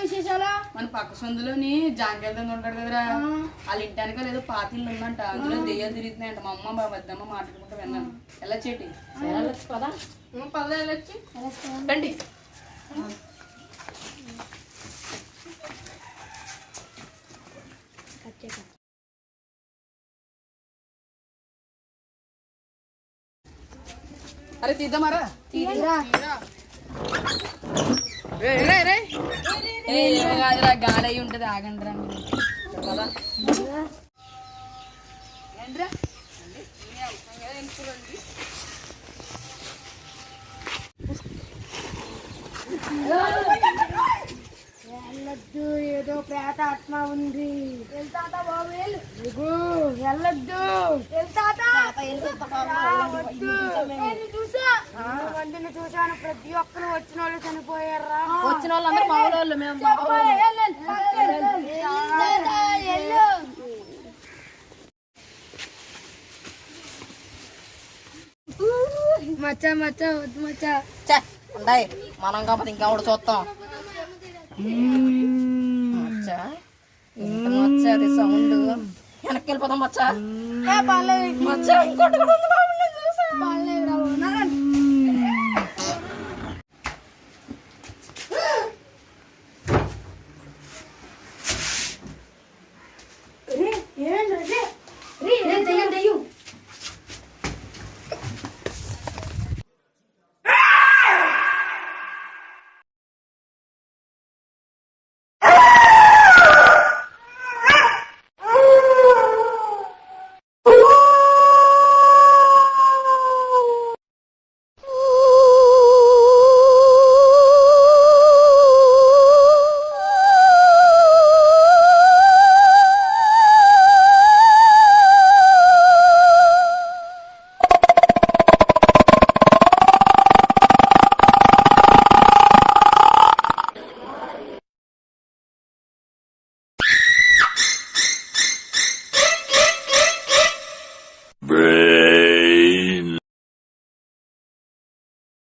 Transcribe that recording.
విశేషాలు? మన పక్క సందులోని జాంకాయలు దొంగ ఉంటాడు కదరా, వాళ్ళ ఇంటానిక లేదో పాతిళ్ళు ఉందంట, అందులో దెయ్యాలు తిరుగుతున్నాయంట. మా అమ్మ మా పెద్దమ్మ మాట్లాడుకుంటూ విన్నాను. ఎలా చేటి పదా వెళ్ళొచ్చి రండి. అరే తీద్దామారా, కాదురా గాలి అయి ఉంటది, ఆగండి రా కదా. వెళ్ళొద్దు, ఏదో ప్రేత ఆత్మ ఉంది. వెళ్తాతా బాబు, వెళ్ళొద్దు. మందిని చూసాను, ప్రతి ఒక్కరు వచ్చిన వాళ్ళు చనిపోయారా. వచ్చిన వాళ్ళందరూ మా వాళ్ళు, మేము మచ్చా మచ్చా వద్దు మచ్చా. ఉండాయి మనం కాకపోతే ఇంకా ఒకటి చూస్తాం. మచ్చా మచ్చా అది సౌండ్ వెనక్కి వెళ్ళిపోతాం. మచ్చా మచ్చా ఇంకోటి కూడా ఉంది.